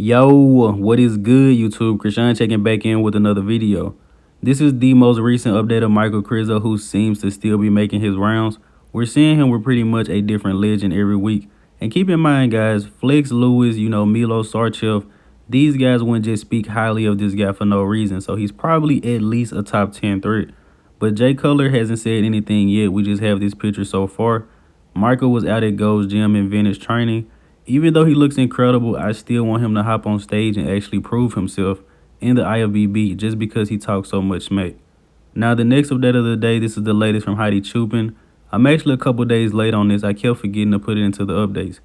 Yo, what is good, YouTube? Krishan checking back in with another video. This is the most recent update of Michal Krizo, who seems to still be making his rounds. We're seeing him with pretty much a different legend every week. And keep in mind, guys, Flex Lewis, Milo Sarchev, these guys wouldn't just speak highly of this guy for no reason. So he's probably at least a top 10 threat. But Jay Cutler hasn't said anything yet. We just have this picture so far. Michael was out at Gold's Gym in Venice training. Even though he looks incredible, I still want him to hop on stage and actually prove himself in the IFBB just because he talks so much smack. Now, the next update of the day, this is the latest from Hadi Choopan. I'm actually a couple days late on this. I kept forgetting to put it into the updates.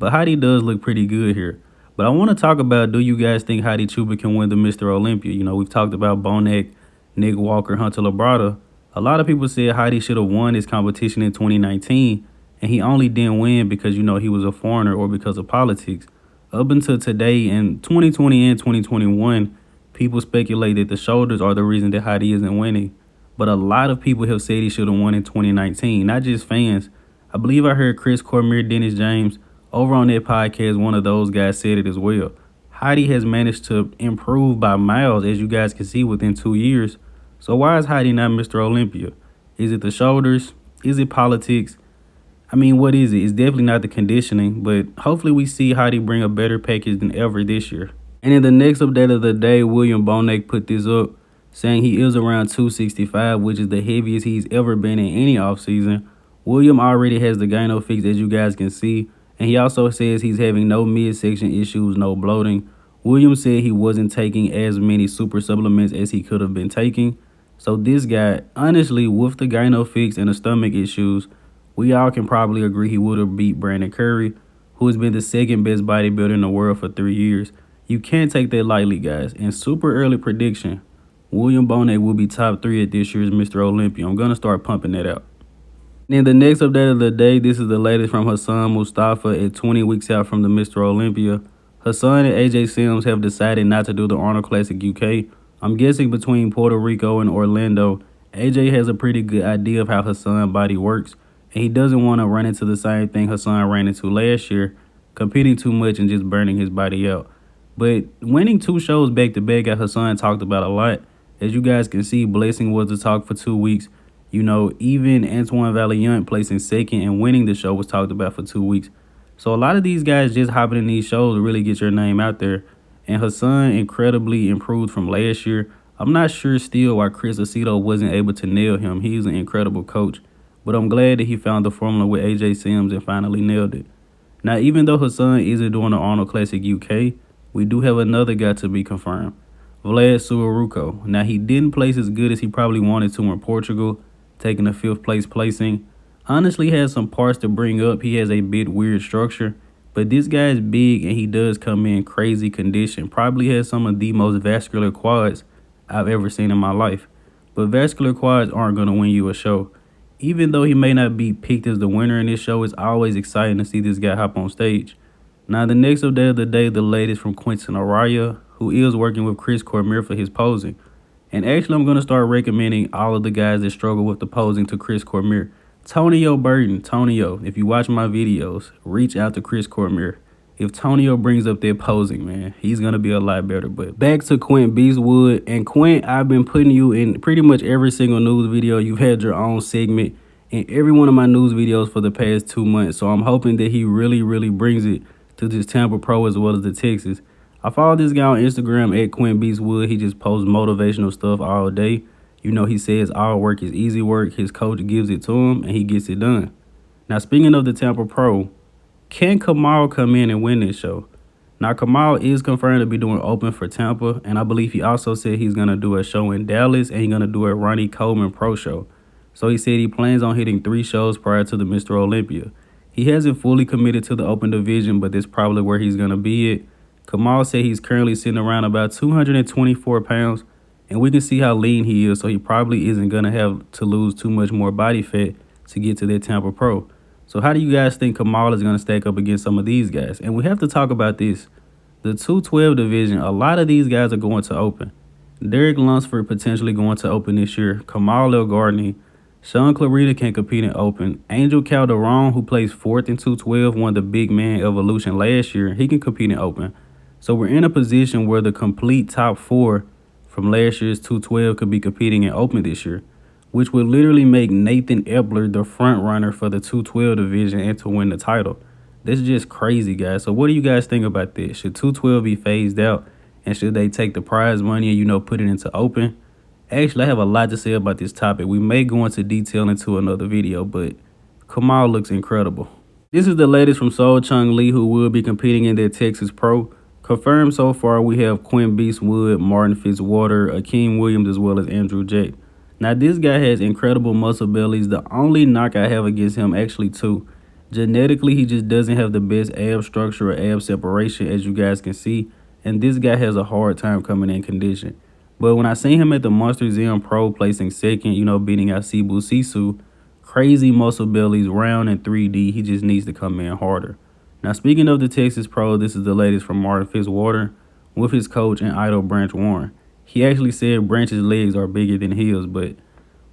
But Hadi does look pretty good here. But I want to talk about, do you guys think Hadi Choopan can win the Mr. Olympia? We've talked about Bonac, Nick Walker, Hunter Labrada. A lot of people said Hadi should have won this competition in 2019. And he only didn't win because, he was a foreigner or because of politics. Up until today, in 2020 and 2021, people speculate that the shoulders are the reason that Hadi isn't winning. But a lot of people have said he should have won in 2019, not just fans. I believe I heard Chris Cormier, Dennis James, over on that podcast, one of those guys said it as well. Hadi has managed to improve by miles, as you guys can see, within 2 years. So why is Hadi not Mr. Olympia? Is it the shoulders? Is it politics? I mean, what is it? It's definitely not the conditioning, but hopefully we see Hadi bring a better package than ever this year. And in the next update of the day, William Bonac put this up, saying he is around 265, which is the heaviest he's ever been in any offseason. William already has the gyno fix, as you guys can see, and he also says he's having no midsection issues, no bloating. William said he wasn't taking as many super supplements as he could have been taking. So this guy, honestly, with the gyno fix and the stomach issues, we all can probably agree he would have beat Brandon Curry, who has been the second best bodybuilder in the world for 3 years. You can't take that lightly, guys. And super early prediction, William Bonac will be top 3 at this year's Mr. Olympia. I'm going to start pumping that out. And the next update of the day, this is the latest from Hassan Mostafa at 20 weeks out from the Mr. Olympia. Hassan and AJ Sims have decided not to do the Arnold Classic UK. I'm guessing between Puerto Rico and Orlando, AJ has a pretty good idea of how Hassan's body works. And he doesn't want to run into the same thing Hassan ran into last year, competing too much and just burning his body out. But winning 2 shows back-to-back got Hassan talked about a lot. As you guys can see, Blessing was the talk for 2 weeks. Even Antoine Valiant placing second and winning the show was talked about for 2 weeks. So a lot of these guys just hopping in these shows to really get your name out there. And Hassan incredibly improved from last year. I'm not sure still why Chris Aceto wasn't able to nail him. He's an incredible coach. But I'm glad that he found the formula with AJ Sims and finally nailed it. Now, even though Hassan isn't doing the Arnold Classic UK, we do have another guy to be confirmed, Vlad Suhoruchko. Now, he didn't place as good as he probably wanted to in Portugal, taking a 5th place placing. Honestly, has some parts to bring up. He has a bit weird structure, but this guy is big and he does come in crazy condition. Probably has some of the most vascular quads I've ever seen in my life. But vascular quads aren't going to win you a show. Even though he may not be picked as the winner in this show, it's always exciting to see this guy hop on stage. Now, the next update of the day, the latest from Quinton Eriya, who is working with Chris Cormier for his posing. And actually, I'm going to start recommending all of the guys that struggle with the posing to Chris Cormier. Tonio Burton, Tonio, if you watch my videos, reach out to Chris Cormier. If Tonio brings up their posing, man, he's going to be a lot better. But back to Quint Beastwood. And Quint, I've been putting you in pretty much every single news video. You've had your own segment in every one of my news videos for the past 2 months. So I'm hoping that he really brings it to this Tampa Pro as well as the Texas. I follow this guy on Instagram at Quint Beastwood. He just posts motivational stuff all day. He says all work is easy work. His coach gives it to him and he gets it done. Now, speaking of the Tampa Pro, can Kamal come in and win this show? Now, Kamal is confirmed to be doing open for Tampa, and I believe he also said he's going to do a show in Dallas and he's going to do a Ronnie Coleman Pro show. So he said he plans on hitting 3 shows prior to the Mr. Olympia. He hasn't fully committed to the open division, but that's probably where he's going to be at. Kamal said he's currently sitting around about 224 pounds, and we can see how lean he is, so he probably isn't going to have to lose too much more body fat to get to that Tampa Pro. So how do you guys think Kamal is going to stack up against some of these guys? And we have to talk about this. The 212 division, a lot of these guys are going to open. Derek Lunsford potentially going to open this year. Kamal Elgargni, Sean Clarita can compete in open. Angel Calderon, who placed 4th in 212, won the big man evolution last year. He can compete in open. So we're in a position where the complete top 4 from last year's 212 could be competing in Open this year, which would literally make Nathan Epler the front runner for the 212 division and to win the title. That's just crazy, guys. So what do you guys think about this? Should 212 be phased out, and should they take the prize money and, put it into Open? Actually, I have a lot to say about this topic. We may go into detail into another video, but Kamal looks incredible. This is the latest from Seungchul Lee, who will be competing in their Texas Pro. Confirmed so far, we have Quinn Beastwood, Martin Fitzwater, Akeem Williams, as well as Andrew Jack. Now, this guy has incredible muscle bellies. The only knock I have against him, actually two. Genetically, he just doesn't have the best ab structure or ab separation, as you guys can see. And this guy has a hard time coming in condition. But when I seen him at the Monster Zim Pro placing second, beating out Sibu Sisu, crazy muscle bellies, round and 3D, he just needs to come in harder. Now, speaking of the Texas Pro, this is the latest from Martin Fitzwater with his coach and idol Branch Warren. He actually said Branch's legs are bigger than his, but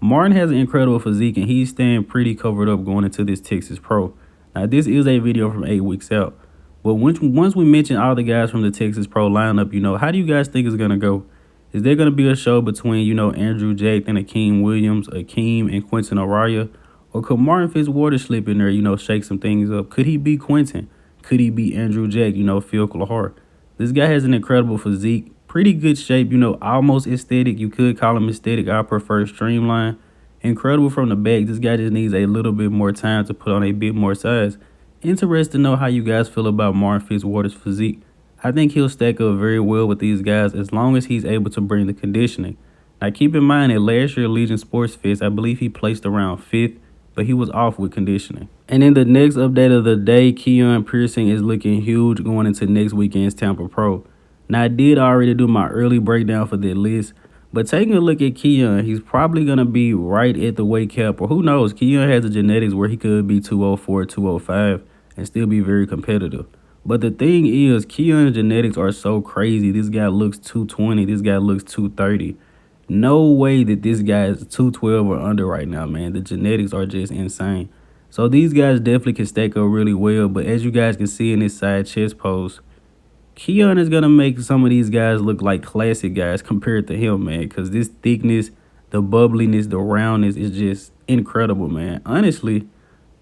Martin has an incredible physique, and he's staying pretty covered up going into this Texas Pro. Now, this is a video from 8 weeks out. But once we mention all the guys from the Texas Pro lineup, how do you guys think it's going to go? Is there going to be a show between, Andrew Jack and Akeem Williams, Akeem and Quinton Eriya? Or could Martin Fitzwater slip in there, shake some things up? Could he beat Quinton? Could he beat Andrew Jack, Phil Clark? This guy has an incredible physique, pretty good shape, almost aesthetic. You could call him aesthetic. I prefer streamline. Incredible from the back. This guy just needs a little bit more time to put on a bit more size. Interested to know how you guys feel about Martin Fitzwater's physique. I think he'll stack up very well with these guys as long as he's able to bring the conditioning. Now, keep in mind that last year Legion Sports Fest, I believe he placed around 5th, but he was off with conditioning. And in the next update of the day, Keone Pearson is looking huge going into next weekend's Tampa Pro. Now, I did already do my early breakdown for that list, but taking a look at Keone, he's probably going to be right at the weight cap, or who knows, Keone has the genetics where he could be 204, 205 and still be very competitive. But the thing is, Keone's genetics are so crazy. This guy looks 220, this guy looks 230. No way that this guy is 212 or under right now, man. The genetics are just insane. So these guys definitely can stack up really well. But as you guys can see in this side chest pose, Keone is going to make some of these guys look like classic guys compared to him, man. Because this thickness, the bubbliness, the roundness is just incredible, man. Honestly,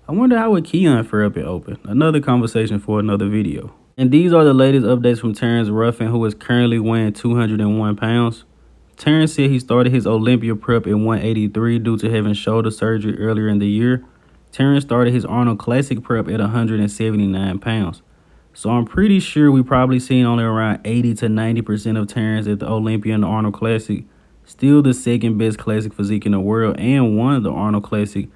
I wonder how would Keone fare up in Open. Another conversation for another video. And these are the latest updates from Terrence Ruffin, who is currently weighing 201 pounds. Terrence said he started his Olympia prep at 183 due to having shoulder surgery earlier in the year. Terrence started his Arnold Classic prep at 179 pounds. So I'm pretty sure we probably seen only around 80 to 90% of Terrence at the Olympia and the Arnold Classic. Still the second best classic physique in the world and won the Arnold Classic,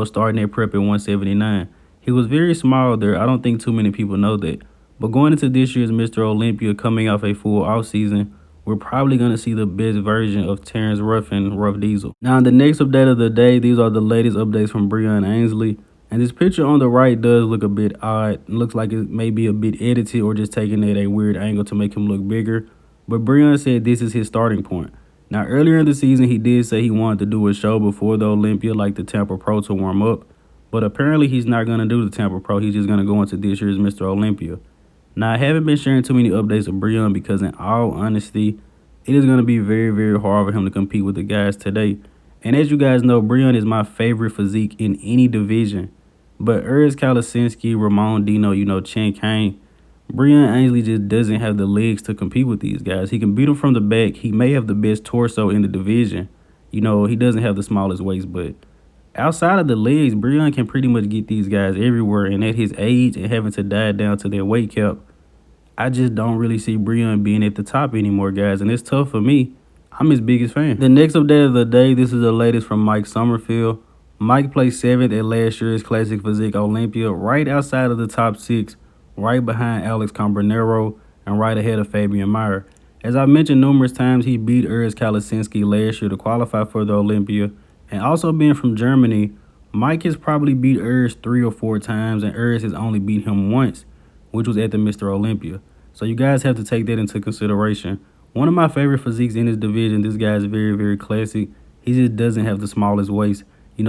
starting that prep at 179. He was very small there. I don't think too many people know that. But going into this year's Mr. Olympia, coming off a full offseason, we're probably going to see the best version of Terrence Ruffin, Rough Diesel. Now, in the next update of the day, these are the latest updates from Breon Ansley. And this picture on the right does look a bit odd. It looks like it may be a bit edited or just taken at a weird angle to make him look bigger. But Breon said this is his starting point. Now, earlier in the season, he did say he wanted to do a show before the Olympia, like the Tampa Pro, to warm up. But apparently, he's not going to do the Tampa Pro. He's just going to go into this year's Mr. Olympia. Now, I haven't been sharing too many updates of Breon because, in all honesty, it is going to be very, very hard for him to compete with the guys today. And as you guys know, Breon is my favorite physique in any division. But Urs Kalasinski, Ramon Dino, Chen Kane, Breon Ansley just doesn't have the legs to compete with these guys. He can beat them from the back. He may have the best torso in the division. He doesn't have the smallest waist, but outside of the legs, Breon can pretty much get these guys everywhere. And at his age and having to dive down to their weight cap, I just don't really see Breon being at the top anymore, guys. And it's tough for me. I'm his biggest fan. The next update of the day, this is the latest from Mike Sommerfeld. Mike placed 7th at last year's Classic Physique Olympia, right outside of the top 6, right behind Alex Cambronero and right ahead of Fabian Meyer. As I mentioned numerous times, he beat Urs Kalasinski last year to qualify for the Olympia. And also being from Germany, Mike has probably beat Urs 3 or 4 times, and Urs has only beat him once, which was at the Mr. Olympia. So you guys have to take that into consideration. One of my favorite physiques in this division, this guy is very, very classic. He just doesn't have the smallest waist,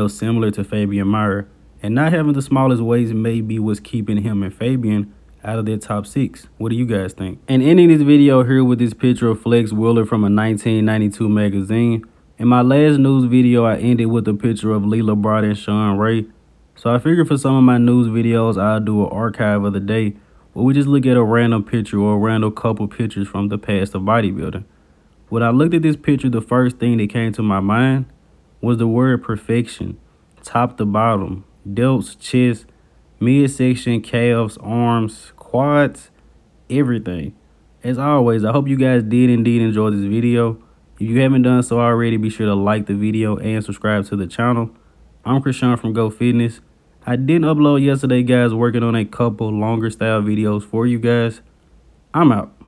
similar to Fabian Meyer. And not having the smallest waist may be what's keeping him and Fabian out of their top 6. What do you guys think? And ending this video here with this picture of Flex Wheeler from a 1992 magazine. In my last news video, I ended with a picture of Lee LeBron and Sean Ray. So I figured for some of my news videos, I'll do an archive of the day where we just look at a random picture or a random couple pictures from the past of bodybuilding. When I looked at this picture, the first thing that came to my mind was the word perfection. Top to bottom, delts, chest, midsection, calves, arms, quads, everything. As always, I hope you guys did indeed enjoy this video. If you haven't done so already, be sure to like the video and subscribe to the channel. I'm Krishan from Go Fitness. I didn't upload yesterday, guys, working on a couple longer style videos for you guys. I'm out.